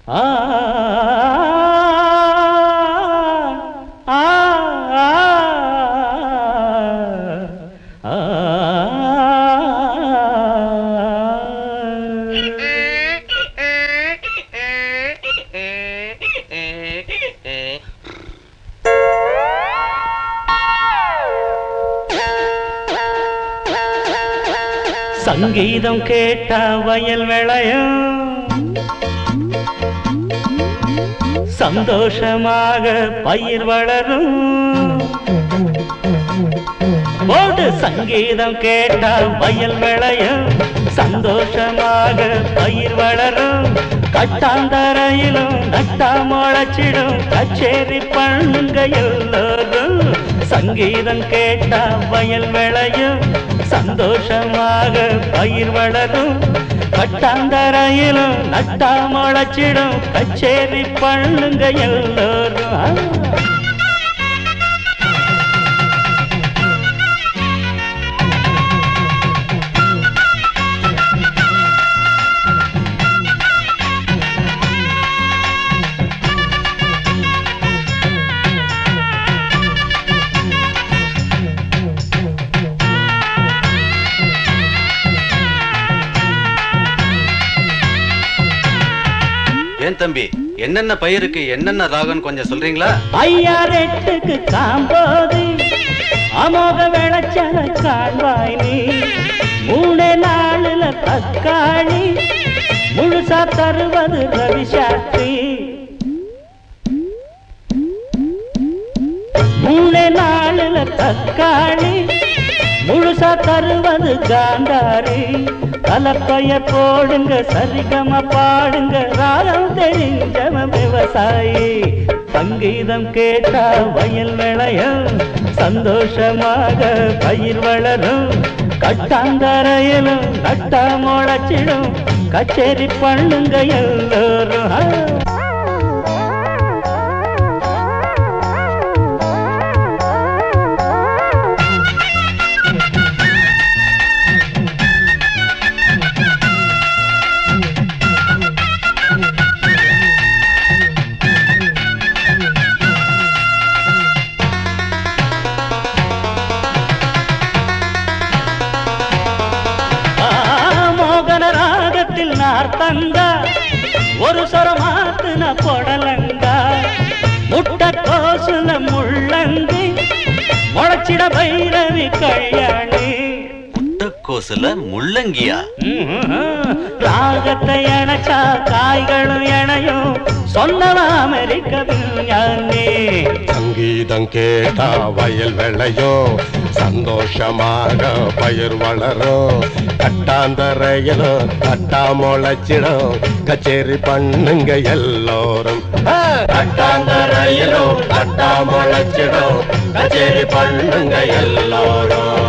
ஆ ஆ சங்கீதம் கேட்டா வயல் விளையும் சந்தோஷமாக பயிர் வளரும் போடு சங்கீதம் கேட்டா வயல் விளையும் சந்தோஷமாக பயிர் வளரும் கட்டாந்தரையிலும் நட்டா முளைச்சிடும் கச்சேரி பண்ணுங்க எல்லோரும் சங்கீதம் கேட்டா வயல் விளையும் சந்தோஷமாக பயிர் வளரும் கட்டாந்தரையிலும் நட்டா முளைச்சிடும் கச்சேரி பண்ணுங்க எல்லோரும் தம்பி என்னென்ன பயிருக்கு என்னென்ன ராகம் கொஞ்சம் சொல்றீங்களா? ஐயா ரெட்டுக்கு காம்போது அமோக விளைச்சல காண்பாய் நீ 3 நாளுல தக்காளி முழுசா தருவது ரவிசாஸ்திரி 3 நாளுல தக்காளி முழுசா தருவது காந்தாரி கலப்பைய போடுங்க சரிகம பாடுங்க ராகம் தெரிஞ்சவ விவசாயி சங்கீதம் கேட்டா வயல் விளையும் சந்தோஷமாக பயிர் வளரும் கட்டாந்தரையிலும் நட்டா முளைச்சிடும் கச்சேரி பண்ணுங்க எல்லோரும் நார்த்தங்கா ஒரு சொரமாத்துன பொடலங்கா முட்டை கோசுல முள்ளங்கி முளைச்சிட பைரவி கல்யாணி முட்டைக்கோசுல முள்ளங்கியா ராகத்தை இணைச்சா காய்களும் இணையும் சொன்னவா அமெரிக்க விஞ்ஞானி சங்கீதம் கேட்டா வயல் விளையும் சந்தோஷமாக பயிர் வளரும் கட்டாந்தரையிலும் கட்டா முளைச்சிடும் கச்சேரி பண்ணுங்க எல்லோரும் கட்டாந்தரையிலும் கட்டா முளைச்சிடும் கச்சேரி பண்ணுங்க எல்லோரும்